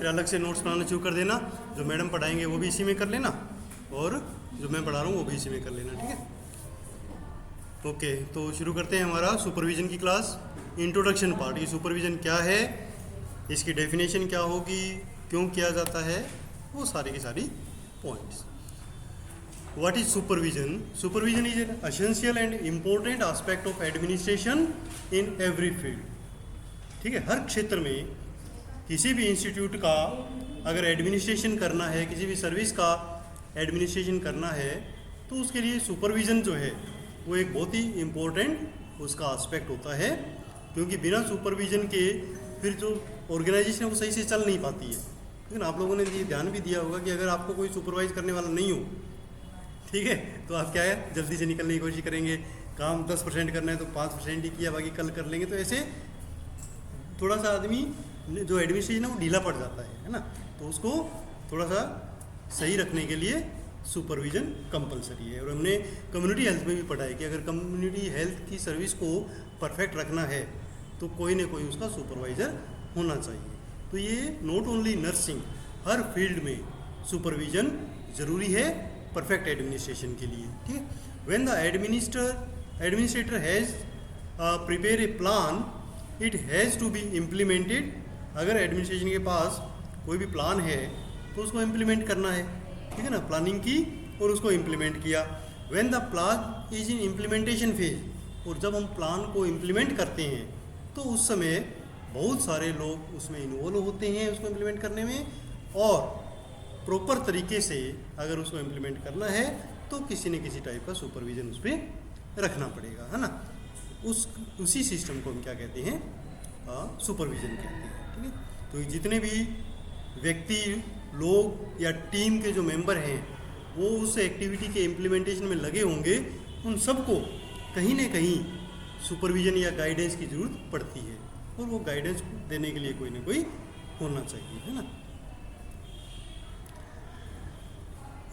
फिर अलग से नोट्स बनाना शुरू कर देना। जो मैडम पढ़ाएंगे वो भी इसी में कर लेना और जो मैं पढ़ा रहा हूँ वो भी इसी में कर लेना, ठीक है। ओके, तो शुरू करते हैं हमारा सुपरविजन की क्लास। इंट्रोडक्शन पार्ट, ये सुपरविजन क्या है, इसकी डेफिनेशन क्या होगी, क्यों किया जाता है, वो सारी की सारी points. What is supervision? Supervision is an essential and important aspect of administration in every field, ठीक है। हर क्षेत्र में किसी भी इंस्टीट्यूट का अगर एडमिनिस्ट्रेशन करना है, किसी भी सर्विस का एडमिनिस्ट्रेशन करना है, तो उसके लिए सुपरविज़न जो है वो एक बहुत ही इम्पोर्टेंट उसका एस्पेक्ट होता है, क्योंकि बिना सुपरविज़न के फिर जो ऑर्गेनाइजेशन है वो सही से चल नहीं पाती है। लेकिन आप लोगों ने ये ध्यान भी दिया होगा कि अगर आपको कोई सुपरवाइज करने वाला नहीं हो, ठीक है, तो आप क्या है जल्दी से निकलने की कोशिश करेंगे। काम 10% करना है तो 5% ही किया, बाकी कल कर लेंगे। तो ऐसे थोड़ा सा आदमी जो एडमिनिस्ट्रेशन है वो ढीला पड़ जाता है ना। तो उसको थोड़ा सा सही रखने के लिए सुपरविज़न कंपलसरी है। और हमने कम्युनिटी हेल्थ में भी पढ़ा है कि अगर कम्युनिटी हेल्थ की सर्विस को परफेक्ट रखना है तो कोई ना कोई उसका सुपरवाइज़र होना चाहिए। तो ये नॉट ओनली नर्सिंग, हर फील्ड में सुपरविज़न ज़रूरी है परफेक्ट एडमिनिस्ट्रेशन के लिए, ठीक है। When the administrator has prepare a plan, it has to be implemented. अगर एडमिनिस्ट्रेशन के पास कोई भी प्लान है तो उसको इम्प्लीमेंट करना है, ठीक है ना। प्लानिंग की और उसको इम्प्लीमेंट किया। When the plan is in implementation phase, और जब हम प्लान को इम्प्लीमेंट करते हैं तो उस समय बहुत सारे लोग उसमें इन्वॉल्व होते हैं उसको इम्प्लीमेंट करने में, और प्रॉपर तरीके से अगर उसको इम्प्लीमेंट करना है तो किसी न किसी टाइप का सुपरविज़न उस पर रखना पड़ेगा, है ना। उसी सिस्टम को हम क्या कहते हैं, सुपरविज़न कहते हैं, ठीक है। तो जितने भी व्यक्ति, लोग या टीम के जो मेंबर हैं वो उस एक्टिविटी के इम्प्लीमेंटेशन में लगे होंगे, उन सबको कहीं ना कहीं सुपरविज़न या गाइडेंस की ज़रूरत पड़ती है, और वो गाइडेंस देने के लिए कोई ना कोई होना चाहिए, है ना।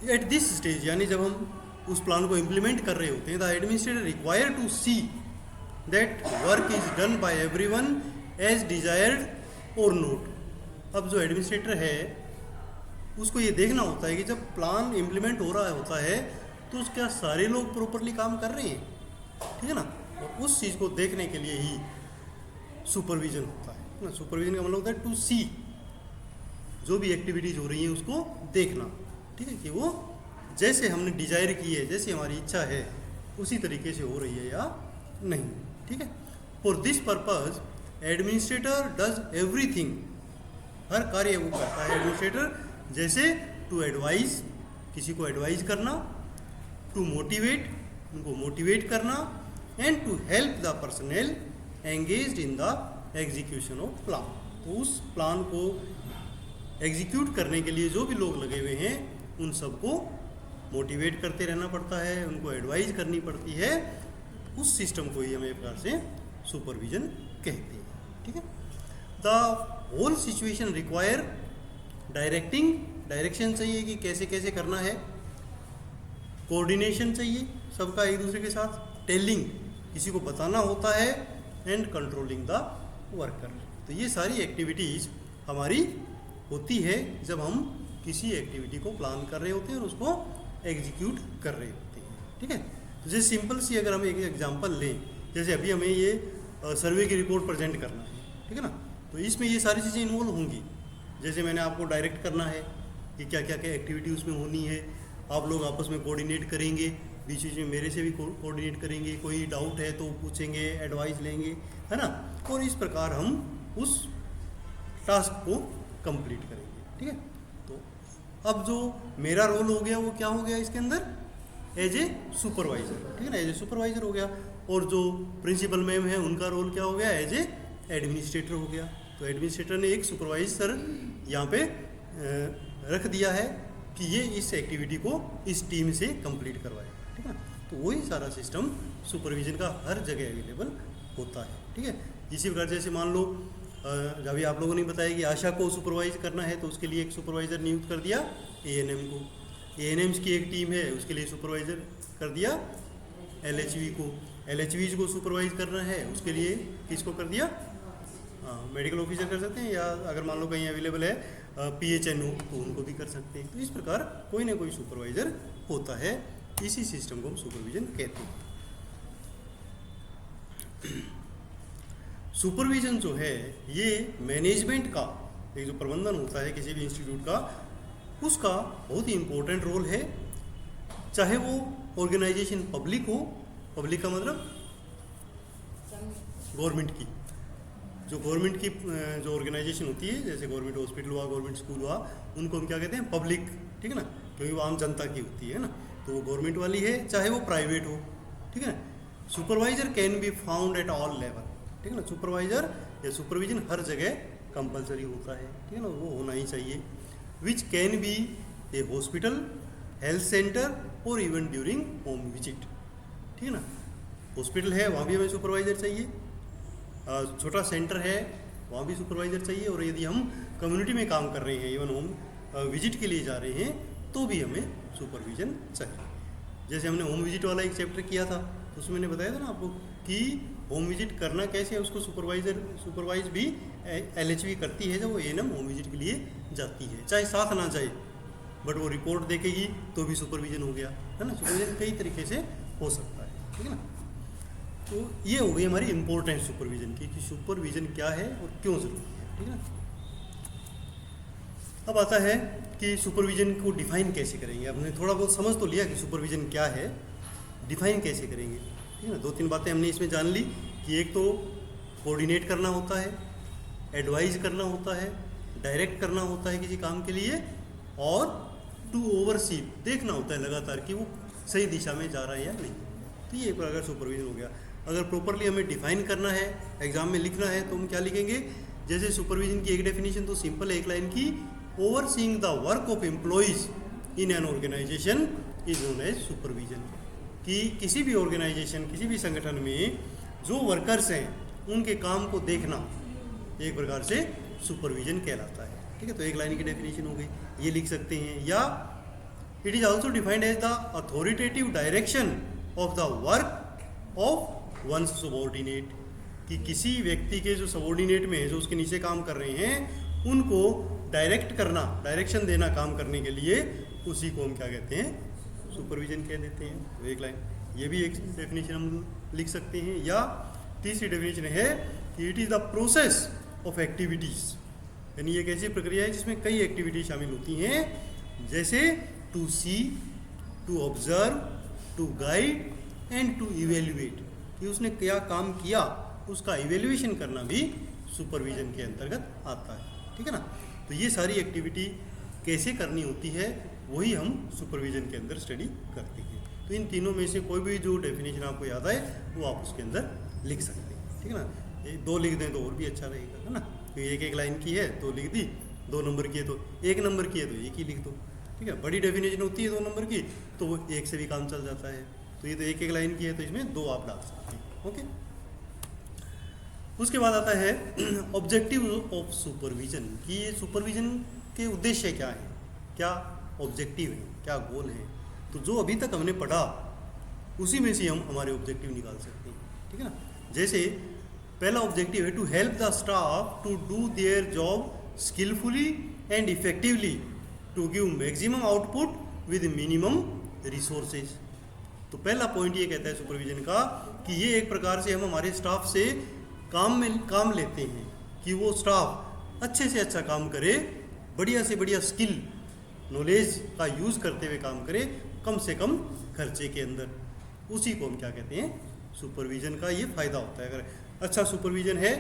एट दिस स्टेज, यानी जब हम उस प्लान को इम्प्लीमेंट कर रहे होते हैं, the administrator require to see that work is done by everyone as desired और नोट। अब जो एडमिनिस्ट्रेटर है उसको ये देखना होता है कि जब प्लान इम्प्लीमेंट हो रहा होता है तो क्या सारे लोग प्रॉपरली काम कर रहे हैं, ठीक है ना। और उस चीज़ को देखने के लिए ही सुपरविज़न होता है ना। सुपरविज़न का मतलब होता है टू सी, जो भी एक्टिविटीज़ हो रही हैं उसको देखना, ठीक है, कि वो जैसे हमने डिजायर की है, जैसे हमारी इच्छा है उसी तरीके से हो रही है या नहीं, ठीक है। For this purpose administrator does everything, हर कार्य वो करता है एडमिनिस्ट्रेटर, जैसे टू एडवाइज, किसी को एडवाइज करना, टू मोटिवेट, उनको मोटिवेट करना, and to help the personal engaged in the execution of plan. तो उस प्लान को एग्जीक्यूट करने के लिए जो भी लोग लगे हुए हैं उन सबको मोटिवेट करते रहना पड़ता है, उनको एडवाइज करनी पड़ती है। उस सिस्टम को ही हम एक प्रकार से सुपरविज़न कहते हैं, ठीक है। The whole situation require directing, direction चाहिए कि कैसे कैसे करना है, कोऑर्डिनेशन चाहिए सबका एक दूसरे के साथ, टेलिंग, किसी को बताना होता है, एंड कंट्रोलिंग द वर्कर। तो ये सारी एक्टिविटीज़ हमारी होती है जब हम किसी एक्टिविटी को प्लान कर रहे होते हैं और उसको एग्जीक्यूट कर रहे होते हैं, ठीक है। तो जैसे सिंपल सी अगर हम एक एग्जांपल लें, जैसे अभी हमें ये सर्वे की रिपोर्ट प्रेजेंट करना है, ठीक है ना। तो इसमें ये सारी चीज़ें इन्वॉल्व होंगी। जैसे मैंने आपको डायरेक्ट करना है कि क्या क्या क्या एक्टिविटी उसमें होनी है, आप लोग आपस में कोऑर्डिनेट करेंगे, बीच बीच में मेरे से भी कोऑर्डिनेट करेंगे, कोई डाउट है तो पूछेंगे, एडवाइस लेंगे, है ना। और इस प्रकार हम उस टास्क को कंप्लीट करेंगे, ठीक है। तो अब जो मेरा रोल हो गया वो क्या हो गया इसके अंदर, एज ए सुपरवाइज़र, ठीक है ना, एज ए सुपरवाइज़र हो गया। और जो प्रिंसिपल मैम है उनका रोल क्या हो गया, एज ए एडमिनिस्ट्रेटर हो गया। तो एडमिनिस्ट्रेटर ने एक सुपरवाइज़र यहाँ पे रख दिया है कि ये इस एक्टिविटी को इस टीम से कंप्लीट करवाए, ठीक है। तो वही सारा सिस्टम सुपरविज़न का हर जगह अवेलेबल होता है, ठीक है। इसी प्रकार जैसे मान लो अभी आप लोगों ने बताया कि आशा को सुपरवाइज करना है तो उसके लिए एक सुपरवाइज़र नियुक्त कर दिया एएनएम को, एएनएम्स की एक टीम है उसके लिए सुपरवाइज़र कर दिया एलएचवी को, एलएचवीज को सुपरवाइज करना है उसके लिए किसको कर दिया, मेडिकल ऑफिसर कर सकते हैं, या अगर मान लो कहीं अवेलेबल है PHNO तो उनको भी कर सकते हैं। तो इस प्रकार कोई ना कोई सुपरवाइजर होता है, इसी सिस्टम को हम सुपरविजन कहते हैं। सुपरविजन जो है ये मैनेजमेंट का, एक जो प्रबंधन होता है किसी भी इंस्टीट्यूट का, उसका बहुत ही इम्पोर्टेंट रोल है। चाहे वो ऑर्गेनाइजेशन पब्लिक हो, पब्लिक का मतलब गवर्नमेंट की, जो गवर्नमेंट की जो ऑर्गेनाइजेशन होती है, जैसे गवर्नमेंट हॉस्पिटल हुआ, गवर्नमेंट स्कूल हुआ, उनको हम क्या कहते हैं, पब्लिक, ठीक है ना, क्योंकि वो आम जनता की होती है ना, तो वो गवर्नमेंट वाली है, चाहे वो प्राइवेट हो, ठीक है ना। Supervisor can be found at all level, ठीक है ना। सुपरवाइजर या सुपरविजन हर जगह कंपलसरी होता है, ठीक है ना, वो होना ही चाहिए। Which can be A hospital, health centre और इवन ड्यूरिंग होम विजिट, ठीक है ना। हॉस्पिटल है वहाँ भी हमें सुपरवाइजर चाहिए, छोटा सेंटर है वहाँ भी सुपरवाइजर चाहिए, और यदि हम कम्युनिटी में काम कर रहे हैं, इवन होम विजिट के लिए जा रहे हैं, तो भी हमें सुपरविजन चाहिए। जैसे हमने होम विजिट वाला एक चैप्टर किया था, तो उसमें मैंने बताया था ना आपको कि होम विजिट करना कैसे है, उसको सुपरवाइज भी LHV करती है जब वो ANM होम विजिट के लिए जाती है, चाहे साथ ना जाए, बट वो रिपोर्ट देखेगी तो भी सुपरविजन हो गया, है ना। सुपरविजन कई तरीके से हो सकता है, ठीक है ना। तो ये हो गई हमारी इम्पोर्टेंस सुपरविजन की, कि सुपरविजन क्या है और क्यों ज़रूरी है, ठीक है ना। अब आता है कि सुपरविजन को डिफाइन कैसे करेंगे। हमने थोड़ा बहुत समझ तो लिया कि सुपरविजन क्या है, डिफाइन कैसे करेंगे, ठीक है ना। 2-3 बातें हमने इसमें जान ली कि एक तो कोऑर्डिनेट करना होता है, एडवाइज करना होता है, डायरेक्ट करना होता है किसी काम के लिए, और टू ओवरसी, देखना होता है लगातार कि वो सही दिशा में जा रहा है या नहीं। तो ये एक प्रकार सुपरविजन हो गया। अगर प्रॉपरली हमें डिफाइन करना है, एग्जाम में लिखना है, तो हम क्या लिखेंगे, जैसे सुपरविजन की एक डेफिनेशन तो सिंपल है, एक लाइन की, overseeing the work of employees in an organisation is known as supervision. कि किसी भी ऑर्गेनाइजेशन, किसी भी संगठन में जो वर्कर्स हैं उनके काम को देखना एक प्रकार से सुपरविजन कहलाता है, ठीक है। तो एक लाइन की डेफिनेशन हो गई, ये लिख सकते हैं। या it is also defined as the authoritative direction of the work of one's subordinate, कि किसी व्यक्ति के जो सबॉर्डिनेट में है, जो उसके नीचे काम कर रहे हैं, उनको डायरेक्ट करना, डायरेक्शन देना काम करने के लिए, उसी को हम क्या कहते हैं, सुपरविजन कह देते हैं। तो एक लाइन, ये भी एक डेफिनेशन हम लिख सकते हैं। या तीसरी डेफिनेशन है कि it is the process of activities, यानी एक ऐसी प्रक्रिया है जिसमें कई एक्टिविटी शामिल होती हैं, जैसे to see, to observe, to guide and to evaluate, कि उसने क्या काम किया उसका इवेल्युएशन करना भी सुपरविजन के अंतर्गत आता है, ठीक है ना। तो ये सारी एक्टिविटी कैसे करनी होती है, वही हम सुपरविजन के अंदर स्टडी करते हैं। तो इन तीनों में से कोई भी जो डेफिनेशन आपको याद आए वो आप उसके अंदर लिख सकते हैं, ठीक है ना। 2 लिख दें तो और भी अच्छा रहेगा, है ना। तो एक लाइन की है तो लिख दी, 2 नंबर की है तो 1 नंबर की है तो 1 ही लिख दो, ठीक है। बड़ी डेफिनेशन होती है 2 नंबर की, तो वो 1 से भी काम चल जाता है। तो ये तो 1 लाइन की है, तो इसमें 2 आप डाल सकते हैं, ओके। उसके बाद आता है ऑब्जेक्टिव ऑफ सुपरविजन, कि ये सुपरविजन के उद्देश्य क्या है, क्या ऑब्जेक्टिव है, क्या गोल है। तो जो अभी तक हमने पढ़ा उसी में से हम हमारे ऑब्जेक्टिव निकाल सकते हैं, ठीक है ना। जैसे पहला ऑब्जेक्टिव है to help the staff to do their job skilfully and effectively to give maximum output with minimum resources. तो पहला पॉइंट ये कहता है सुपरविजन का कि ये एक प्रकार से हम हमारे स्टाफ से काम लेते हैं कि वो स्टाफ अच्छे से अच्छा काम करे, बढ़िया से बढ़िया स्किल नॉलेज का यूज़ करते हुए काम करे, कम से कम खर्चे के अंदर। उसी को हम क्या कहते हैं, सुपरविजन का ये फ़ायदा होता है। अगर अच्छा सुपरविजन है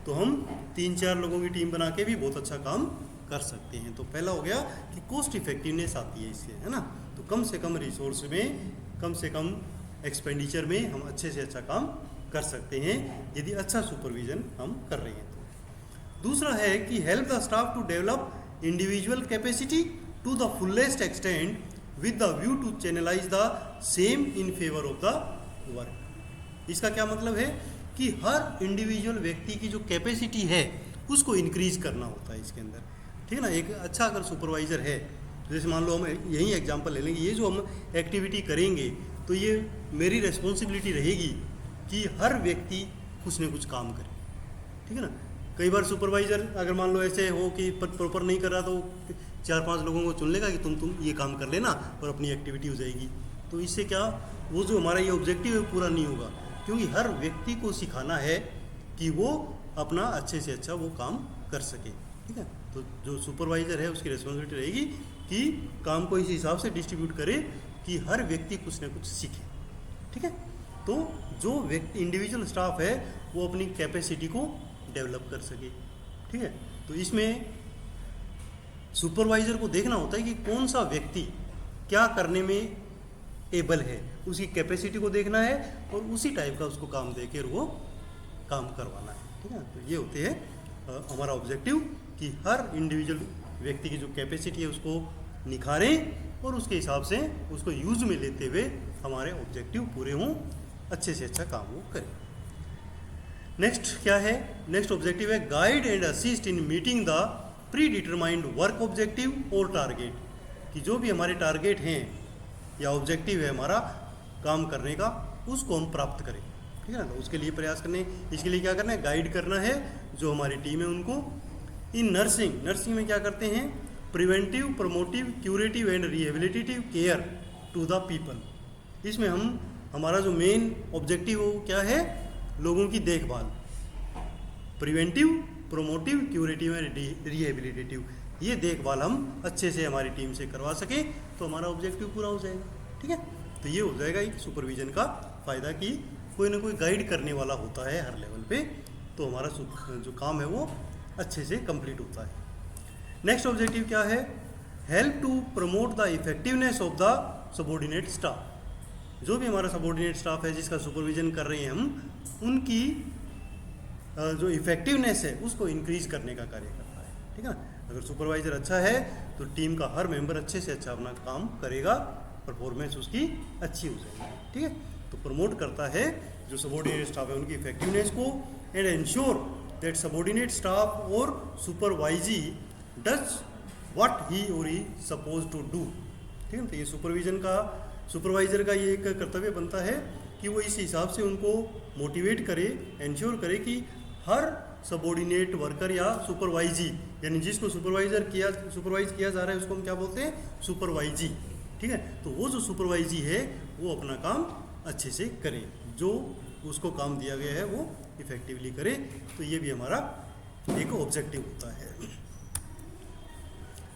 तो हम 3-4 लोगों की टीम बना के भी बहुत अच्छा काम कर सकते हैं। तो पहला हो गया कि कॉस्ट इफेक्टिवनेस आती है इससे, है ना। तो कम से कम रिसोर्स में, कम से कम एक्सपेंडिचर में हम अच्छे से अच्छा काम कर सकते हैं यदि अच्छा सुपरविजन हम कर रहे हैं तो। दूसरा है कि help the staff to develop individual capacity to the fullest extent with the view to channelise the same in favour of the work. इसका क्या मतलब है कि हर इंडिविजुअल व्यक्ति की जो कैपेसिटी है उसको इंक्रीज करना होता है इसके अंदर, ठीक है ना। एक अच्छा अगर सुपरवाइजर है, जैसे मान लो हम यही एग्जांपल ले लेंगे, ये जो हम एक्टिविटी करेंगे तो ये मेरी रिस्पॉन्सिबिलिटी रहेगी कि हर व्यक्ति कुछ न कुछ काम करे, ठीक है ना। कई बार सुपरवाइज़र अगर मान लो ऐसे हो कि प्रॉपर नहीं कर रहा तो 4-5 लोगों को चुन लेगा कि तुम ये काम कर लेना और अपनी एक्टिविटी हो जाएगी। तो इससे क्या, वो जो हमारा ये ऑब्जेक्टिव है पूरा नहीं होगा, क्योंकि हर व्यक्ति को सिखाना है कि वो अपना अच्छे से अच्छा वो काम कर सके। ठीक है, तो जो सुपरवाइज़र है उसकी रिस्पॉन्सिबिलिटी रहेगी कि काम को इस हिसाब से डिस्ट्रीब्यूट करे कि हर व्यक्ति कुछ ना कुछ सीखे। ठीक है, तो जो व्यक्ति इंडिविजुअल स्टाफ है वो अपनी कैपेसिटी को डेवलप कर सके। ठीक है, तो इसमें सुपरवाइज़र को देखना होता है कि कौन सा व्यक्ति क्या करने में एबल है, उसकी कैपेसिटी को देखना है और उसी टाइप का उसको काम देकर वो काम करवाना है। ठीक है, तो ये होते हैं हमारा ऑब्जेक्टिव कि हर इंडिविजुअल व्यक्ति की जो कैपेसिटी है उसको निखारें और उसके हिसाब से उसको यूज में लेते हुए हमारे ऑब्जेक्टिव पूरे हों, अच्छे से अच्छा काम वो करें। नेक्स्ट क्या है, नेक्स्ट ऑब्जेक्टिव है guide and assist in meeting the pre determined work objective और टारगेट, कि जो भी हमारे टारगेट हैं या ऑब्जेक्टिव है हमारा काम करने का, उसको हम प्राप्त करें। ठीक है ना, तो उसके लिए प्रयास करने, इसके लिए क्या करना है, गाइड करना है जो हमारी टीम है उनको। इन नर्सिंग में क्या करते हैं, preventive, promotive, curative and rehabilitative care to the people. इसमें हमारा जो मेन ऑब्जेक्टिव वो क्या है, लोगों की देखभाल, preventive, promotive, curative and rehabilitative, ये देखभाल हम अच्छे से हमारी टीम से करवा सकें तो हमारा ऑब्जेक्टिव पूरा हो जाएगा। ठीक है, तो ये हो जाएगा एक सुपरविजन का फ़ायदा कि कोई ना कोई गाइड करने वाला होता है हर लेवल पे, तो हमारा जो काम है वो अच्छे से कंप्लीट होता है। नेक्स्ट ऑब्जेक्टिव क्या है, help to promote the effectiveness of the subordinate staff. जो भी हमारा सबॉर्डिनेट स्टाफ है जिसका सुपरविजन कर रहे हैं हम, उनकी जो इफेक्टिवनेस है उसको इंक्रीज करने का कार्य करता है। ठीक है ना, अगर सुपरवाइजर अच्छा है तो टीम का हर मेंबर अच्छे से अच्छा अपना काम करेगा, परफॉर्मेंस उसकी अच्छी हो जाएगी। ठीक है, तो प्रमोट करता है जो सबॉर्डिनेट स्टाफ है उनकी इफेक्टिवनेस को, and ensure that subordinate staff और सुपरवाइजी डज व्हाट ही और ही सपोज टू डू। ठीक है, तो ये सुपरवाइजर का ये एक कर्तव्य बनता है कि वो इस हिसाब से उनको मोटिवेट करे, इंश्योर करे कि हर सबॉर्डिनेट वर्कर या सुपरवाइजी, यानी जिसको सुपरवाइज किया जा रहा है उसको हम क्या बोलते हैं, सुपरवाइजी। ठीक है, तो वो जो सुपरवाइजी है वो अपना काम अच्छे से करे, जो उसको काम दिया गया है वो इफेक्टिवली करे। तो ये भी हमारा एक ऑब्जेक्टिव होता है।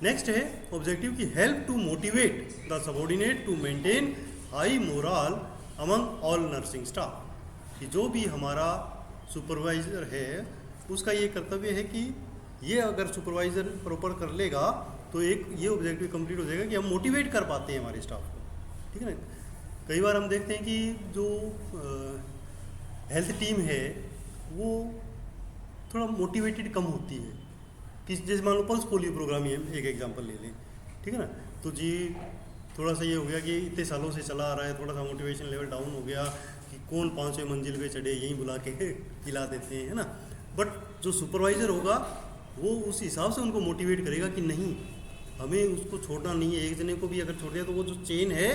नेक्स्ट है ऑब्जेक्टिव की help to motivate the subordinate to maintain high moral among all nursing staff, कि जो भी हमारा सुपरवाइजर है उसका ये कर्तव्य है कि ये अगर सुपरवाइजर प्रॉपर कर लेगा तो एक ये ऑब्जेक्टिव कंप्लीट हो जाएगा कि हम मोटिवेट कर पाते हैं हमारे स्टाफ को। ठीक है ना, कई बार हम देखते हैं कि जो हेल्थ टीम है वो थोड़ा मोटिवेटेड कम होती है, कि जैसे मान लो पल्स पोलियो प्रोग्राम ही एक एग्जांपल ले लें। ठीक है ना, तो जी थोड़ा सा ये हो गया कि इतने सालों से चला आ रहा है, थोड़ा सा मोटिवेशन लेवल डाउन हो गया कि कौन 5वें मंजिल पे चढ़े, यहीं बुला के खिला देते हैं, है ना। बट जो सुपरवाइज़र होगा वो उस हिसाब से उनको मोटिवेट करेगा कि नहीं, हमें उसको छोड़ना नहीं है, एक जने को भी अगर छोड़ दिया तो वो जो चेन है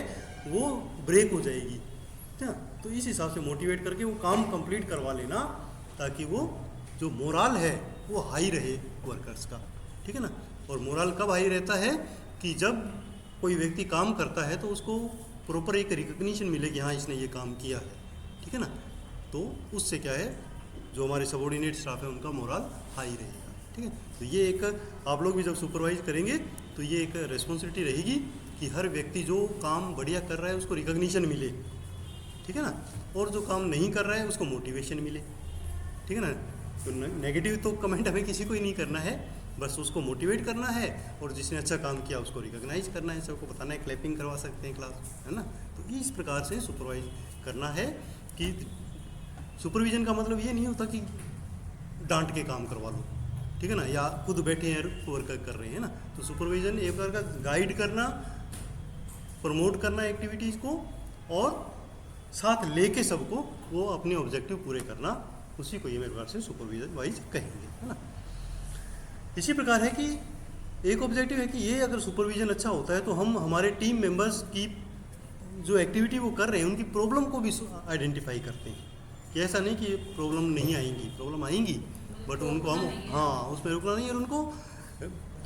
वो ब्रेक हो जाएगी। ठीक है, तो इस हिसाब से मोटिवेट करके वो काम कंप्लीट करवा लेना, ताकि वो जो मोरल है वो हाई रहे वर्कर्स का। ठीक है ना, और मोरल कब हाई रहता है कि जब कोई व्यक्ति काम करता है तो उसको प्रॉपर एक रिकग्निशन मिले कि हाँ इसने ये काम किया है। ठीक है ना, तो उससे क्या है जो हमारे सबॉर्डिनेट स्टाफ है उनका मोरल हाई रहेगा। ठीक है, तो ये एक आप लोग भी जब सुपरवाइज करेंगे तो ये एक रिस्पॉन्सिबिलिटी रहेगी कि हर व्यक्ति जो काम बढ़िया कर रहा है उसको रिकग्निशन मिले। ठीक है ना, और जो काम नहीं कर रहा है उसको मोटिवेशन मिले। ठीक है ना, तो नेगेटिव तो कमेंट हमें किसी को ही नहीं करना है, बस उसको मोटिवेट करना है और जिसने अच्छा काम किया उसको रिकॉग्नाइज करना है, सबको बताना है, क्लैपिंग करवा सकते हैं क्लास, है ना। तो इस प्रकार से सुपरवाइज करना है कि सुपरविजन का मतलब ये नहीं होता कि डांट के काम करवा लो। ठीक है ना, या खुद बैठे हैं वर्क कर रहे हैं ना। तो सुपरविजन एक प्रकार का गाइड करना, प्रमोट करना एक्टिविटीज़ को और साथ लेके सबको वो अपने ऑब्जेक्टिव पूरे करना, उसी को ये मेरे प्रकार से सुपरविजन वाइज कहेंगे, है ना। इसी प्रकार है कि एक ऑब्जेक्टिव है कि ये अगर सुपरविजन अच्छा होता है तो हम हमारे टीम मेंबर्स की जो एक्टिविटी वो कर रहे हैं उनकी प्रॉब्लम को भी आइडेंटिफाई करते हैं, कि ऐसा नहीं कि प्रॉब्लम नहीं आएंगी, प्रॉब्लम आएंगी, बट उनको हम हाँ उसमें रुकना नहीं है, और उनको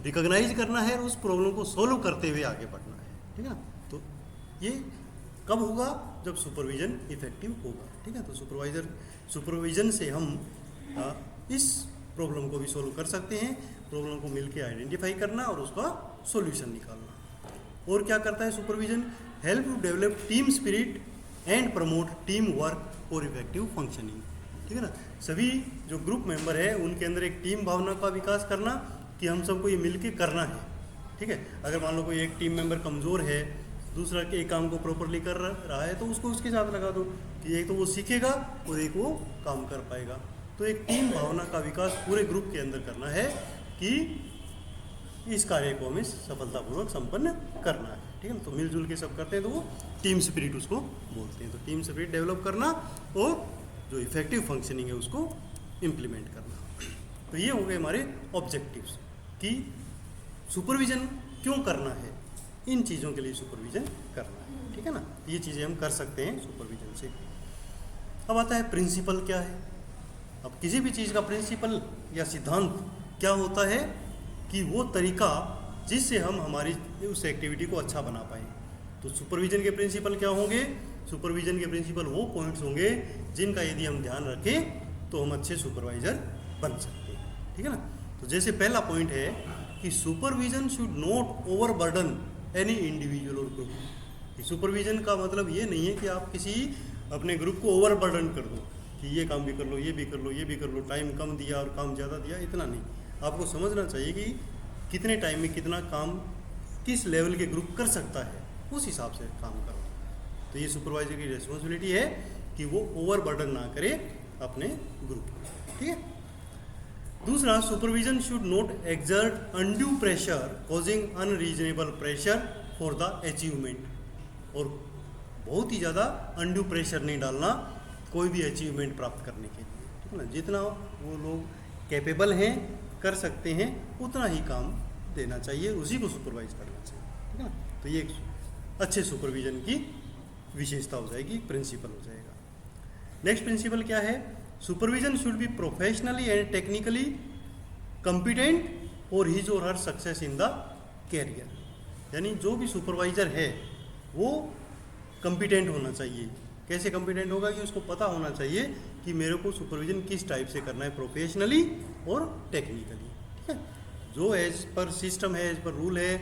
रिकॉग्नाइज करना है और उस प्रॉब्लम को सॉल्व करते हुए आगे बढ़ना है, ठीक है ना। तो ये कब होगा, जब सुपरविजन इफेक्टिव होगा, ठीक है। तो सुपरविजन से हम इस प्रॉब्लम को भी सॉल्व कर सकते हैं, प्रॉब्लम को मिलके आइडेंटिफाई करना और उसका सॉल्यूशन निकालना। और क्या करता है supervision, help to develop team spirit and promote team work और इफेक्टिव फंक्शनिंग, ठीक है ना। सभी जो ग्रुप मेंबर है उनके अंदर एक टीम भावना का विकास करना कि हम सबको ये मिलके करना है, ठीक है। अगर मान लो कोई एक टीम मेंबर कमज़ोर है, दूसरा एक काम को प्रॉपरली कर रहा है, तो उसको उसके साथ लगा दो कि एक तो वो सीखेगा और एक वो काम कर पाएगा। तो एक टीम भावना का विकास पूरे ग्रुप के अंदर करना है कि इस कार्य को हमें सफलतापूर्वक संपन्न करना है, ठीक है ना। तो मिलजुल के सब करते हैं तो वो टीम स्पिरिट उसको बोलते हैं। तो टीम स्पिरिट डेवलप करना और जो इफेक्टिव फंक्शनिंग है उसको इम्प्लीमेंट करना। तो ये हो गए हमारे ऑब्जेक्टिव्स कि सुपरविजन क्यों करना है, इन चीज़ों के लिए सुपरविजन करना है, ठीक है ना। ये चीज़ें हम कर सकते हैं सुपरविजन से। अब आता है प्रिंसिपल क्या है। अब किसी भी चीज़ का प्रिंसिपल या सिद्धांत क्या होता है कि वो तरीका जिससे हम हमारी उस एक्टिविटी को अच्छा बना पाएँ। तो सुपरविजन के प्रिंसिपल क्या होंगे, सुपरविजन के प्रिंसिपल वो पॉइंट्स होंगे जिनका यदि हम ध्यान रखें तो हम अच्छे सुपरवाइजर बन सकते हैं, ठीक है ना। तो जैसे पहला पॉइंट है कि supervision should not overburden any individual और ग्रुप। सुपरविजन का मतलब ये नहीं है कि आप किसी अपने ग्रुप को ओवरबर्डन कर दो कि ये काम भी कर लो, ये भी कर लो, ये भी कर लो, टाइम कम दिया और काम ज़्यादा दिया, इतना नहीं। आपको समझना चाहिए कि कितने टाइम में कितना काम किस लेवल के ग्रुप कर सकता है, उस हिसाब से काम करो। तो ये सुपरवाइजर की रिस्पॉन्सिबिलिटी है कि वो ओवरबर्डन ना करे अपने ग्रुप को, ठीक है। दूसरा, supervision should not exert undue pressure causing unreasonable pressure for the achievement. और बहुत ही ज़्यादा अनड्यू प्रेशर नहीं डालना कोई भी अचीवमेंट प्राप्त करने के लिए, ठीक है ना। जितना वो लोग कैपेबल हैं, कर सकते हैं, उतना ही काम देना चाहिए, उसी को सुपरवाइज करना चाहिए, ठीक है ना। तो ये एक अच्छे सुपरविजन की विशेषता हो जाएगी, प्रिंसिपल हो जाएगा। नेक्स्ट प्रिंसिपल क्या है, supervision should B professionally and technically competent for his और हर सक्सेस इन द कैरियर। यानी जो भी सुपरवाइजर है वो कॉम्पिटेंट होना चाहिए। कैसे कॉम्पिटेंट होगा कि उसको पता होना चाहिए कि मेरे को सुपरविजन किस टाइप से करना है, प्रोफेशनली और टेक्निकली, ठीक है। जो एज पर सिस्टम है, एज पर रूल है,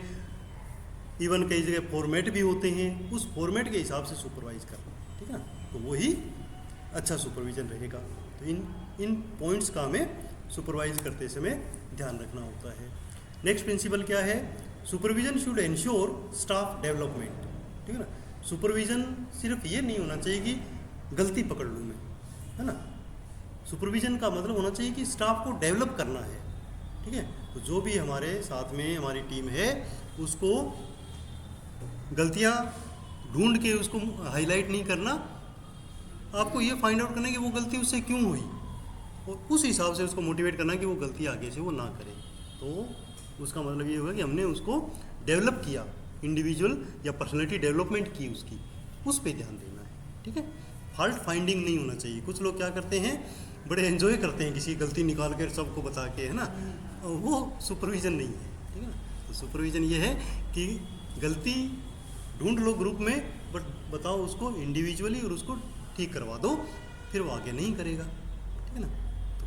इवन कई जगह फॉर्मेट भी होते हैं, उस फॉर्मेट के हिसाब से सुपरवाइज करना, ठीक है ना। तो वही अच्छा सुपरविजन रहेगा। तो इन पॉइंट्स का हमें सुपरवाइज करते समय ध्यान रखना होता है। नेक्स्ट प्रिंसिपल क्या है, supervision should ensure staff development, ठीक है ना। सुपरविजन सिर्फ ये नहीं होना चाहिए कि गलती पकड़ लूँ मैं, है ना। सुपरविजन का मतलब होना चाहिए कि स्टाफ को डेवलप करना है, ठीक है। तो जो भी हमारे साथ में हमारी टीम है उसको गलतियाँ ढूंढ के उसको हाईलाइट नहीं करना, आपको ये फाइंड आउट करना है कि वो गलती उससे क्यों हुई और उस हिसाब से उसको मोटिवेट करना कि वो गलती आगे से वो ना करे। तो उसका मतलब ये होगा कि हमने उसको डेवलप किया, इंडिविजुअल या पर्सनैलिटी डेवलपमेंट की उसकी, उस पर ध्यान देना है, ठीक है। फॉल्ट फाइंडिंग नहीं होना चाहिए। कुछ लोग क्या करते हैं, बड़े एंजॉय करते हैं किसी गलती निकाल कर सबको बता के, है ना, वो सुपरविजन नहीं है, ठीक है ना। तो सुपरविजन ये है कि गलती ढूंढ लो ग्रुप में, बट बताओ उसको इंडिविजुअली और उसको ठीक करवा दो, फिर वो आगे नहीं करेगा, ठीक है ना। तो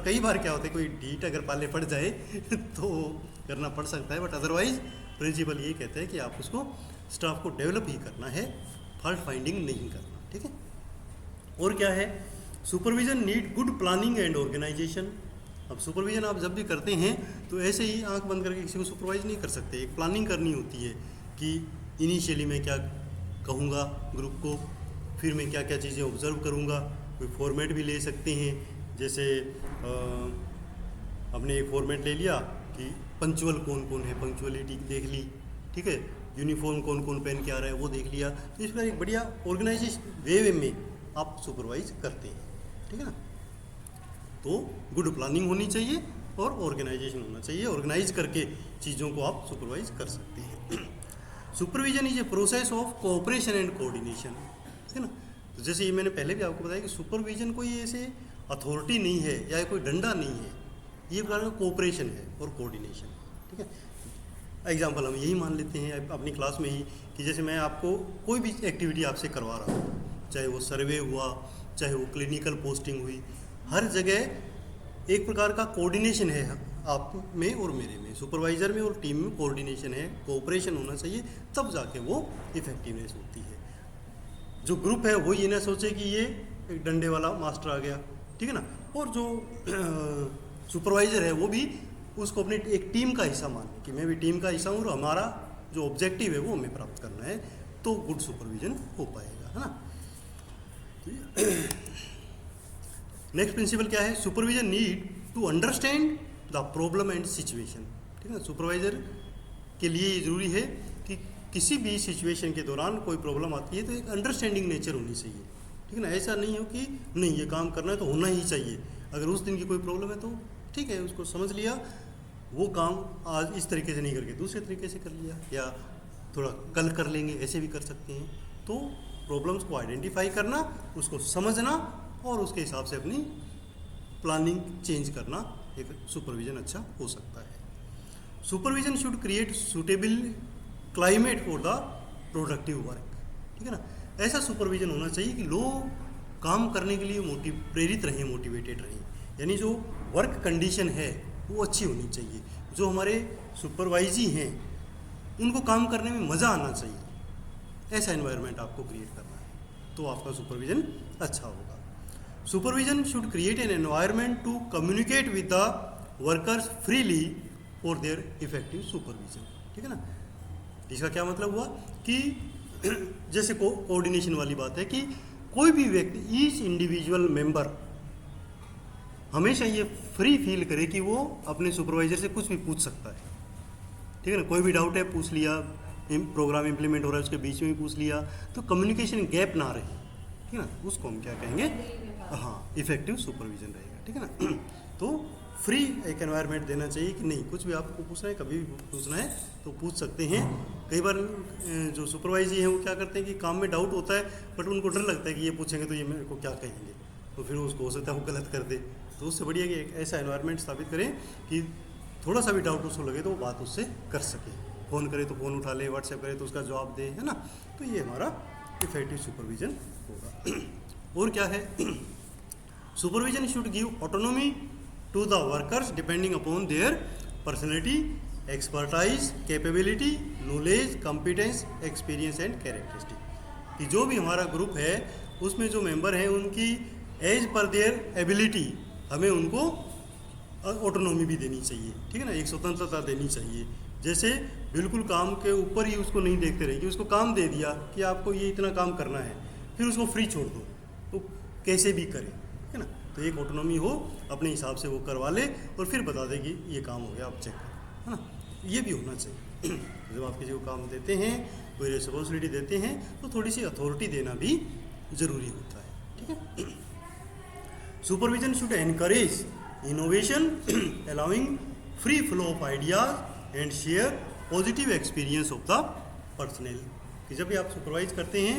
कई बार क्या होता है, कोई ढीठ अगर पाले पड़ जाए तो करना पड़ सकता है, बट अदरवाइज प्रिंसिपल ये कहता है कि आप उसको स्टाफ को डेवलप ही करना है, फॉल्ट फाइंडिंग नहीं करना, ठीक है। और क्या है, supervision need good planning and organisation. अब सुपरविजन आप जब भी करते हैं तो ऐसे ही आंख बंद करके किसी को सुपरवाइज नहीं कर सकते। एक प्लानिंग करनी होती है कि इनिशियली मैं क्या कहूँगा ग्रुप को, फिर मैं क्या क्या चीज़ें ऑब्जर्व करूँगा। कोई फॉर्मेट भी ले सकते हैं, जैसे हमने एक फॉर्मेट ले लिया कि पंक्चुअल कौन कौन है, पंक्चुअलिटी देख ली, ठीक है, यूनिफॉर्म कौन कौन पहन के आ रहा है वो देख लिया। तो इसका एक बढ़िया ऑर्गेनाइजेशन वे में आप सुपरवाइज करते हैं, ठीक है ना। तो गुड प्लानिंग होनी चाहिए और ऑर्गेनाइजेशन होना चाहिए, ऑर्गेनाइज करके चीज़ों को आप सुपरवाइज कर सकते हैं। Supervision is a process of cooperation and coordination, ठीक है ना। तो जैसे ये मैंने पहले भी आपको बताया कि सुपरविजन कोई ऐसे अथॉरिटी नहीं है या कोई डंडा नहीं है, ये प्रकार का कोऑपरेशन है और कोऑर्डिनेशन। ठीक है, एग्जाम्पल हम यही मान लेते हैं अपनी क्लास में ही कि जैसे मैं आपको कोई भी एक्टिविटी आपसे करवा रहा हूँ, चाहे वो सर्वे हुआ, चाहे वो क्लिनिकल पोस्टिंग हुई, हर जगह एक प्रकार का कोऑर्डिनेशन है आप में और मेरे में, सुपरवाइज़र में और टीम में कोऑर्डिनेशन है, कोऑपरेशन होना चाहिए, तब जाके वो इफेक्टिवनेस होती है। जो ग्रुप है वो ये ना सोचे कि ये एक डंडे वाला मास्टर आ गया, ठीक है ना, और जो सुपरवाइज़र है वो भी उसको अपने एक टीम का हिस्सा माने कि मैं भी टीम का हिस्सा हूँ और हमारा जो ऑब्जेक्टिव है वो हमें प्राप्त करना है, तो गुड सुपरविजन हो पाएगा, है ना। नेक्स्ट प्रिंसिपल क्या है? Supervision need to understand the problem and situation. ठीक है ना, सुपरवाइज़र के लिए ये ज़रूरी है कि किसी भी सिचुएशन के दौरान कोई प्रॉब्लम आती है तो एक अंडरस्टैंडिंग नेचर होनी चाहिए। ठीक है ना, ऐसा नहीं हो कि नहीं ये काम करना है तो होना ही चाहिए, अगर उस दिन की कोई प्रॉब्लम है तो ठीक है उसको समझ लिया, वो काम आज इस तरीके से नहीं करके दूसरे तरीके से कर लिया, या थोड़ा कल कर लेंगे, ऐसे भी कर सकते हैं। तो प्रॉब्लम्स को आइडेंटिफाई करना, उसको समझना और उसके हिसाब से अपनी प्लानिंग चेंज करना, एक सुपरविजन अच्छा हो सकता है। Supervision should create suitable climate for the productive work. ठीक है ना, ऐसा सुपरविजन होना चाहिए कि लोग काम करने के लिए प्रेरित रहें, मोटिवेटेड रहें, यानी जो वर्क कंडीशन है वो अच्छी होनी चाहिए, जो हमारे सुपरवाइजी हैं उनको काम करने में मज़ा आना चाहिए, ऐसा एनवायरनमेंट आपको क्रिएट करना है, तो आपका सुपरविजन अच्छा होगा। Supervision should create an environment to communicate with the workers freely for their effective supervision. ठीक है ना, इसका क्या मतलब हुआ कि जैसे कोऑर्डिनेशन वाली बात है कि कोई भी व्यक्ति, ईच इंडिविजुअल मेंबर हमेशा ये फ्री फील करे कि वो अपने सुपरवाइजर से कुछ भी पूछ सकता है। ठीक है ना, कोई भी डाउट है पूछ लिया, प्रोग्राम इंप्लीमेंट हो रहा है उसके बीच में भी पूछ लिया, तो कम्युनिकेशन गैप ना रहे। ठीक है ना, उसको हम क्या कहेंगे? हाँ, इफेक्टिव सुपरविजन रहेगा। ठीक है ना, तो फ्री एक एनवायरनमेंट देना चाहिए कि नहीं, कुछ भी आपको पूछना है, कभी भी पूछना है तो पूछ सकते हैं। कई बार जो सुपरवाइजर हैं वो क्या करते हैं कि काम में डाउट होता है बट उनको डर लगता है कि ये पूछेंगे तो ये मेरे को क्या कहेंगे, तो फिर उसको हो सकता है वो गलत कर दे। तो उससे बढ़िया कि एक ऐसा एनवायरनमेंट स्थापित करें कि थोड़ा सा भी डाउट उसको लगे तो वो बात उससे कर सके, फ़ोन करे तो फ़ोन उठा ले, व्हाट्सएप करे तो उसका जवाब दे, है ना। तो ये हमारा इफेक्टिव सुपरविजन होगा। और क्या है? Supervision should give autonomy to the workers depending upon their personality, expertise, capability, knowledge, competence, experience and characteristic. कि जो भी हमारा ग्रुप है उसमें जो मेंबर हैं उनकी एज पर देयर एबिलिटी, हमें उनको ऑटोनॉमी भी देनी चाहिए। ठीक है ना, एक स्वतंत्रता देनी चाहिए। जैसे बिल्कुल काम के ऊपर ही उसको नहीं देखते रहे कि उसको काम दे दिया कि आपको ये इतना काम करना है, फिर उसको फ्री छोड़ दो तो कैसे भी करे, है ना। तो एक ऑटोनॉमी हो, अपने हिसाब से वो करवा ले और फिर बता दे कि ये काम हो गया, आप चेक करो, है ना। ये भी होना चाहिए। जब आप किसी को काम देते हैं, कोई रिस्पॉन्सिबिलिटी देते हैं, तो थोड़ी सी अथॉरिटी देना भी ज़रूरी होता है। ठीक है, supervision should encourage innovation, allowing free flow of ideas and share positive experience of the personal. कि जब भी आप सुपरवाइज करते हैं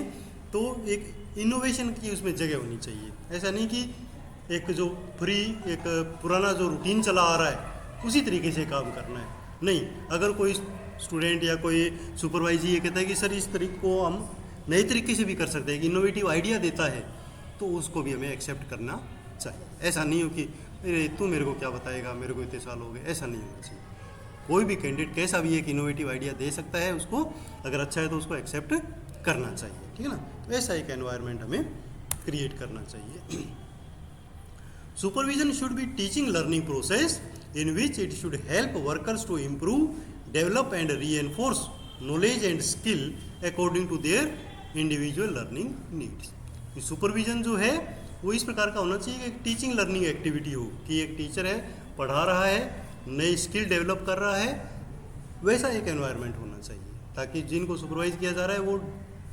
तो एक इनोवेशन की उसमें जगह होनी चाहिए। ऐसा नहीं कि एक जो एक पुराना जो रूटीन चला आ रहा है उसी तरीके से काम करना है, नहीं। अगर कोई स्टूडेंट या कोई सुपरवाइजर ये कहता है कि सर इस तरीके को हम नए तरीके से भी कर सकते हैं, कि इनोवेटिव आइडिया देता है, तो उसको भी हमें एक्सेप्ट करना चाहिए। ऐसा नहीं हो कि अरे तू मेरे को क्या बताएगा, मेरे को इतने साल हो गए, ऐसा नहीं होना चाहिए। कोई भी कैंडिडेट कैसा भी एक इनोवेटिव आइडिया दे सकता है, उसको अगर अच्छा है तो उसको एक्सेप्ट करना चाहिए। ठीक है ना, तो ऐसा एक एनवायरनमेंट हमें क्रिएट करना चाहिए। Supervision should be teaching learning process in which it should help workers to improve, develop and reinforce knowledge and skill according to their individual learning needs. Supervision जो है वो इस प्रकार का होना चाहिए कि एक टीचिंग लर्निंग एक्टिविटी हो, कि एक टीचर है, पढ़ा रहा है, नई स्किल डेवलप कर रहा है, वैसा एक एनवायरनमेंट होना चाहिए, ताकि जिनको सुपरवाइज किया जा रहा है वो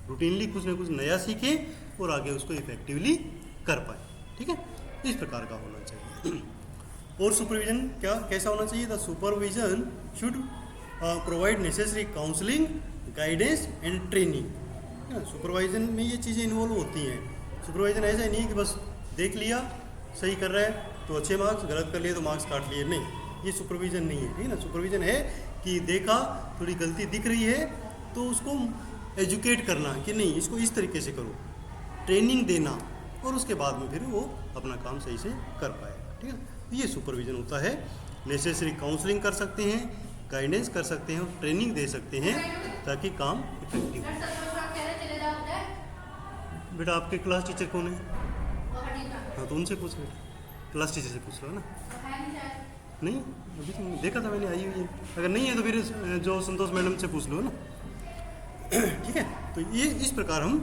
रूटीनली कुछ ना कुछ नया सीखे और आगे उसको इफेक्टिवली कर पाए। ठीक है, इस प्रकार का होना चाहिए। और सुपरविजन कैसा होना चाहिए? The supervision should provide necessary counselling, guidance and training. Supervision में ये चीज़ें इन्वॉल्व होती हैं। सुपरवाइजन ऐसा नहीं है कि बस देख लिया, सही कर रहा है तो अच्छे मार्क्स, गलत कर लिए तो मार्क्स काट लिए, नहीं, ये सुपरविजन नहीं है, ठीक है ना। सुपरविजन है कि देखा थोड़ी गलती दिख रही है तो उसको एजुकेट करना कि नहीं इसको इस तरीके से करो, ट्रेनिंग देना, और उसके बाद में फिर वो अपना काम सही से कर पाएगा, ठीक है। ये सुपरविजन होता है। नेसेसरी काउंसलिंग कर सकते हैं, गाइडेंस कर सकते हैं और ट्रेनिंग दे सकते हैं ताकि काम इफेक्टिव हो। बेटा आपके क्लास टीचर कौन है? हाँ तो उनसे पूछ लो, क्लास टीचर से पूछ लो ना। नहीं अभी तो देखा था मैंने, आई हुई है, अगर नहीं है तो फिर जो संतोष मैडम से पूछ लो ना, ठीक है। तो ये इस प्रकार हम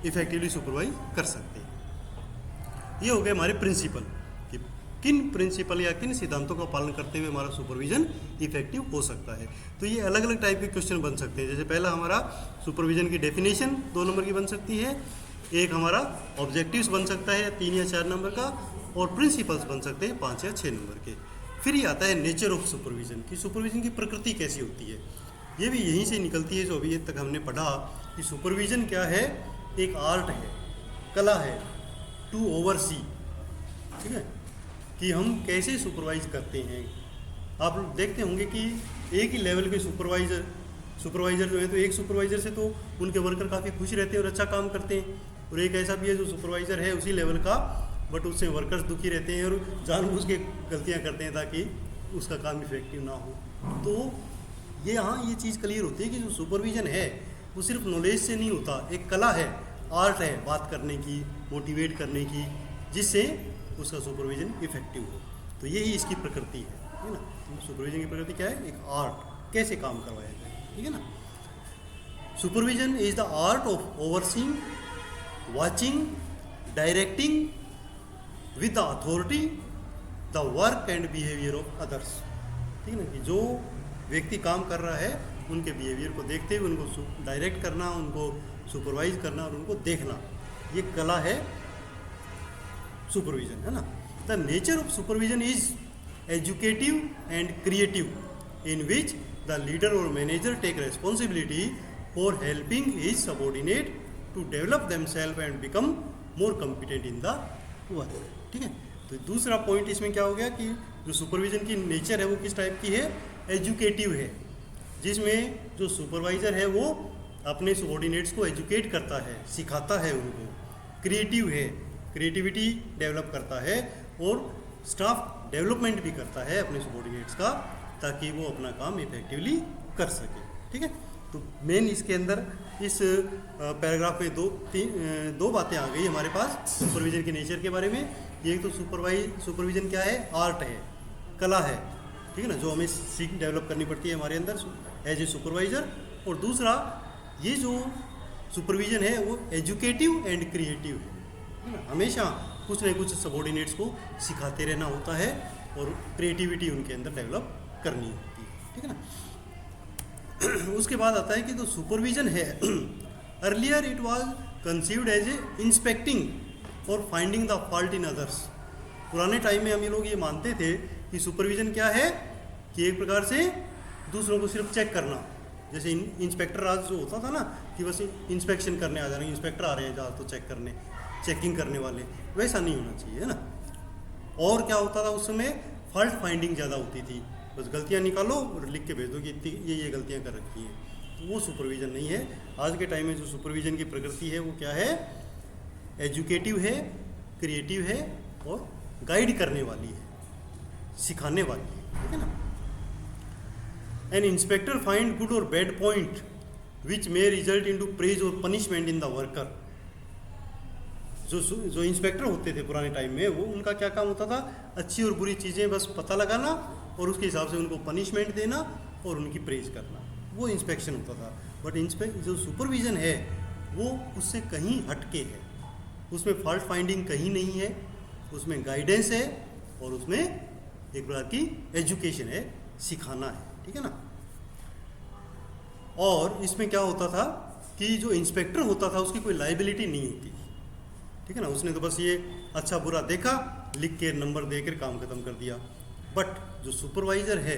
इफेक्टिवली सुपरवाइज कर सकते हैं। ये हो गए हमारे प्रिंसिपल कि किन प्रिंसिपल या किन सिद्धांतों का पालन करते हुए हमारा सुपरविजन इफेक्टिव हो सकता है। तो ये अलग अलग टाइप के क्वेश्चन बन सकते हैं। जैसे पहला हमारा सुपरविजन की डेफिनेशन 2 नंबर की बन सकती है, एक हमारा ऑब्जेक्टिव्स बन सकता है 3 या 4 नंबर का, और प्रिंसिपल्स बन सकते हैं 5 या 6 नंबर के। फिर ये आता है नेचर ऑफ सुपरविजन कि सुपरविजन की प्रकृति कैसी होती है। ये भी यहीं से निकलती है जो अभी तक हमने पढ़ा कि सुपरविजन क्या है, एक आर्ट है, कला है, टू ओवरसी, ठीक है, कि हम कैसे सुपरवाइज करते हैं। आप लोग देखते होंगे कि एक ही लेवल के सुपरवाइज़र जो है, तो एक सुपरवाइज़र से तो उनके वर्कर काफ़ी खुश रहते हैं और अच्छा काम करते हैं, और एक ऐसा भी है जो सुपरवाइज़र है उसी लेवल का बट उससे वर्कर्स दुखी रहते हैं और जानबूझ के गलतियां करते हैं ताकि उसका काम इफेक्टिव ना हो। तो ये यहाँ ये चीज़ क्लियर होती है कि जो सुपरविजन है वो सिर्फ नॉलेज से नहीं होता, एक कला है, आर्ट है बात करने की, मोटिवेट करने की, जिससे उसका सुपरविजन इफेक्टिव हो। तो यही इसकी प्रकृति है ना। सुपरविजन की प्रकृति क्या है, एक आर्ट, कैसे काम करवाया जाए, ठीक है ना। Supervision is the art of overseeing, watching, directing with the authority the work and behaviour of others, ठीक है ना। कि जो व्यक्ति काम कर रहा है उनके बिहेवियर को देखते हुए उनको डायरेक्ट करना, उनको सुपरवाइज करना और उनको देखना, ये कला है सुपरविजन, है ना। The nature of supervision is educative and creative in which the leader और manager take responsibility for helping his subordinate to develop themselves and become more competent in the work, ठीक है। तो दूसरा पॉइंट इसमें क्या हो गया कि जो सुपरविजन की नेचर है वो किस टाइप की है, एजुकेटिव है, जिसमें जो सुपरवाइज़र है वो अपने सबऑर्डिनेट्स को एजुकेट करता है, सिखाता है उनको। क्रिएटिव है, क्रिएटिविटी डेवलप करता है और स्टाफ डेवलपमेंट भी करता है अपने सबऑर्डिनेट्स का, ताकि वो अपना काम इफेक्टिवली कर सके, ठीक है। तो मेन इसके अंदर इस पैराग्राफ में दो बातें आ गई हमारे पास सुपरविजन के नेचर के बारे में। एक तो सुपरविजन क्या है, आर्ट है, कला है, ठीक है ना, जो हमें सीख डेवलप करनी पड़ती है हमारे अंदर एज ए सुपरवाइज़र। और दूसरा ये जो सुपरविजन है वो एजुकेटिव एंड क्रिएटिव है ना। हमेशा कुछ न कुछ सबऑर्डिनेट्स को सिखाते रहना होता है और क्रिएटिविटी उनके अंदर डेवलप करनी होती है, ठीक है ना। उसके बाद आता है कि जो सुपरविजन है, earlier it was conceived as a inspecting और finding the fault in others. पुराने टाइम में हम ये लोग ये मानते थे कि सुपरविजन क्या है कि एक प्रकार से दूसरों को सिर्फ चेक करना, जैसे इंस्पेक्टर आज जो होता था ना कि बस इंस्पेक्शन करने आ जा रहे हैं, इंस्पेक्टर आ रहे हैं जहाँ तो चेक करने, चेकिंग करने वाले, वैसा नहीं होना चाहिए, है ना। और क्या होता था उस समय, फॉल्ट फाइंडिंग ज़्यादा होती थी, बस गलतियाँ निकालो और लिख के भेज दो कि इतनी ये गलतियाँ कर रखी हैं, तो वो सुपरविजन नहीं है। आज के टाइम में जो सुपरविजन की प्रकृति है वो क्या है, एजुकेटिव है, क्रिएटिव है और गाइड करने वाली है, सिखाने वाली है, ठीक है ना। एन इंस्पेक्टर फाइंड गुड और bad point which may result in to praise और पनिशमेंट इन द वर्कर। जो इंस्पेक्टर होते थे पुराने टाइम में, वो उनका क्या काम होता था, अच्छी और बुरी चीज़ें बस पता लगाना और उसके हिसाब से उनको पनिशमेंट देना और उनकी प्रेज करना, वो इंस्पेक्शन होता था। बट जो सुपरविजन है वो उससे कहीं हटके है, उसमें फॉल्ट फाइंडिंग कहीं नहीं है, उसमें गाइडेंस है और उसमें एक प्रकार की एजुकेशन है, सिखाना है, ठीक है ना। और इसमें क्या होता था कि जो इंस्पेक्टर होता था उसकी कोई लाइबिलिटी नहीं होती, ठीक है ना। उसने तो बस ये अच्छा बुरा देखा, लिख के नंबर देकर काम खत्म कर दिया। बट जो सुपरवाइज़र है,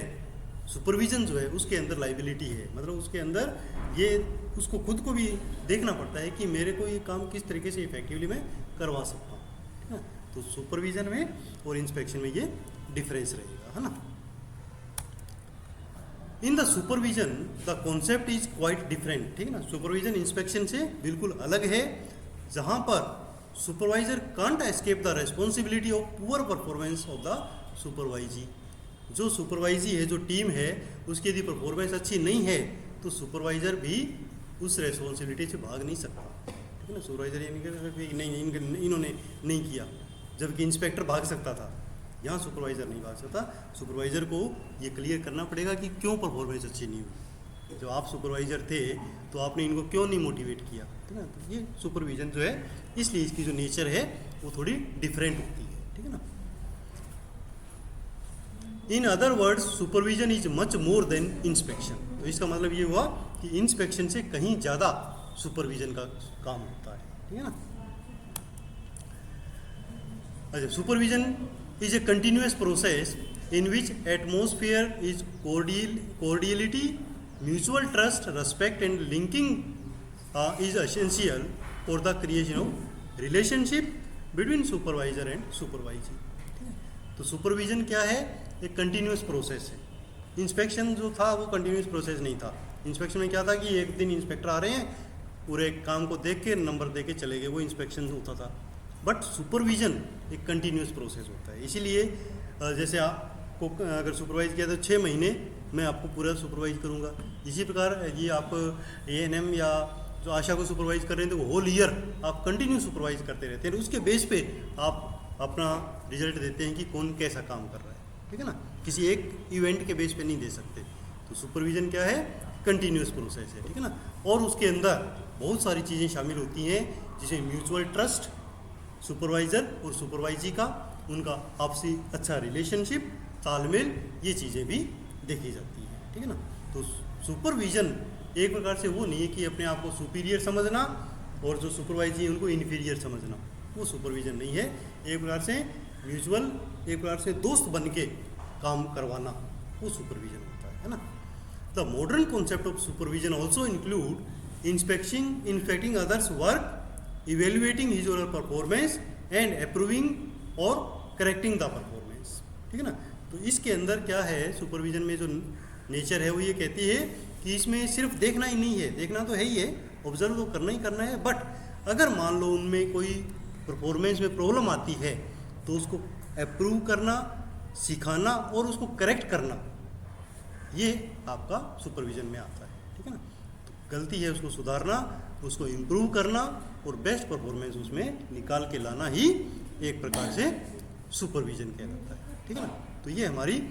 सुपरविजन जो है उसके अंदर लाइबिलिटी है, मतलब उसके अंदर ये उसको खुद को भी देखना पड़ता है कि मेरे को ये काम किस तरीके से इफेक्टिवली मैं करवा सकता हूँ, ठीक है। तो सुपरविजन में और इंस्पेक्शन में ये डिफरेंस रहेगा, है ना। In the supervision the concept is quite different, ठीक है ना। सुपरविजन इंस्पेक्शन से बिल्कुल अलग है, जहां पर supervisor can't escape the responsibility of poor performance of the supervisee. जो सुपरवाइजी है, जो टीम है, उसकी यदि परफॉर्मेंस अच्छी नहीं है तो सुपरवाइजर भी उस रेस्पॉन्सिबिलिटी से भाग नहीं सकता, ठीक है ना। सुपरवाइजर ये नहीं कह नहीं इन्होंने नहीं किया, जबकि इंस्पेक्टर भाग सकता था, यहाँ सुपरवाइज़र नहीं भाग सकता। सुपरवाइज़र को ये क्लियर करना पड़ेगा कि क्यों परफॉर्मेंस अच्छी नहीं हुई। जब आप सुपरवाइज़र थे तो आपने इनको क्यों नहीं मोटिवेट किया, ठीक है ना। तो ये सुपरविजन जो है, इसलिए इसकी जो नेचर है वो थोड़ी डिफरेंट होती है, ठीक है ना। In other words supervision is much more than inspection. तो इसका मतलब ये हुआ कि इंस्पेक्शन से कहीं ज़्यादा सुपरविजन का काम होता है, ठीक है ना। अच्छा, supervision is a continuous process in which atmosphere is cordiality, mutual trust, respect and linking is essential for the creation of relationship between supervisor and supervisee। तो सुपरविजन क्या है, एक कंटिन्यूस प्रोसेस है। इंस्पेक्शन जो था वो कंटिन्यूस प्रोसेस नहीं था। इंस्पेक्शन में क्या था कि एक दिन इंस्पेक्टर आ रहे हैं, पूरे काम को देख के नंबर दे के चले गए, वो इंस्पेक्शन होता था। बट सुपरविजन एक कंटिन्यूस प्रोसेस होता है। इसीलिए जैसे आपको अगर सुपरवाइज किया तो 6 महीने मैं आपको पूरा सुपरवाइज करूंगा। इसी प्रकार ये आप ANM या जो आशा को सुपरवाइज कर रहे हैं तो वो होल ईयर आप कंटिन्यू सुपरवाइज करते रहते हैं। उसके बेस पे आप अपना रिजल्ट देते हैं कि कौन कैसा काम कर रहा है, ठीक है ना। किसी एक इवेंट के बेस पे नहीं दे सकते। तो सुपरविजन क्या है, कंटिन्यूस प्रोसेस है, ठीक है ना। और उसके अंदर बहुत सारी चीज़ें शामिल होती हैं, जिसे म्यूचुअल ट्रस्ट, सुपरवाइज़र और सुपरवाइजी का उनका आपसी अच्छा रिलेशनशिप, तालमेल, ये चीज़ें भी देखी जाती हैं, ठीक है ना। तो सुपरविजन एक प्रकार से वो नहीं है कि अपने आप को सुपीरियर समझना और जो सुपरवाइजी है उनको इन्फीरियर समझना, वो सुपरविजन नहीं है। एक प्रकार से म्यूचुअल, एक प्रकार से दोस्त बन के काम करवाना, वो सुपरविजन होता है ना। The modern concept of supervision also include inspecting others work, evaluating his और परफॉर्मेंस एंड अप्रूविंग और करेक्टिंग द परफॉर्मेंस, ठीक है ना। तो इसके अंदर क्या है, सुपरविजन में जो नेचर है वो ये कहती है कि इसमें सिर्फ देखना ही नहीं है, देखना तो है ही है, ऑब्जर्व तो करना ही करना है, बट अगर मान लो उनमें कोई परफॉर्मेंस में प्रॉब्लम आती है तो उसको अप्रूव करना, सिखाना और उसको करेक्ट करना, ये आपका सुपरविजन में आता है, ठीक है ना। तो गलती है उसको सुधारना, उसको इम्प्रूव करना और बेस्ट परफॉर्मेंस उसमें निकाल के लाना ही एक प्रकार से सुपरविजन कहलाता है, ठीक है ना। तो ये हमारी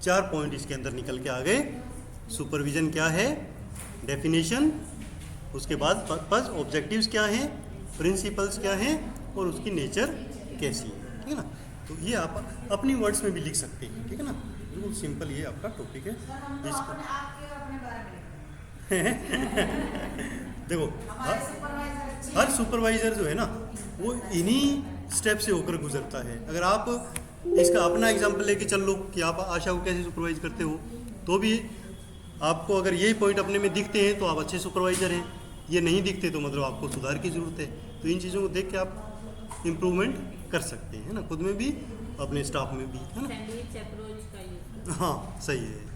4 पॉइंट इसके अंदर निकल के आ गए। सुपरविजन क्या है, डेफिनेशन, उसके बाद पर्पस, ऑब्जेक्टिव्स क्या हैं, प्रिंसिपल्स क्या हैं और उसकी नेचर कैसी है, ठीक है ना। तो ये आप अपनी वर्ड्स में भी लिख सकते हैं, ठीक है ना। बिल्कुल सिंपल ये आपका टॉपिक है। देखो हर सुपरवाइजर जो है ना वो इन्हीं स्टेप से होकर गुजरता है। अगर आप इसका अपना एग्जांपल लेके चल लो कि आप आशा को कैसे सुपरवाइज करते हो, तो भी आपको अगर यही पॉइंट अपने में दिखते हैं तो आप अच्छे सुपरवाइजर हैं, ये नहीं दिखते तो मतलब आपको सुधार की ज़रूरत है। तो इन चीज़ों को देख के आप इम्प्रूवमेंट कर सकते हैं ना, खुद में भी अपने स्टाफ में भी, है ना। हाँ सही है।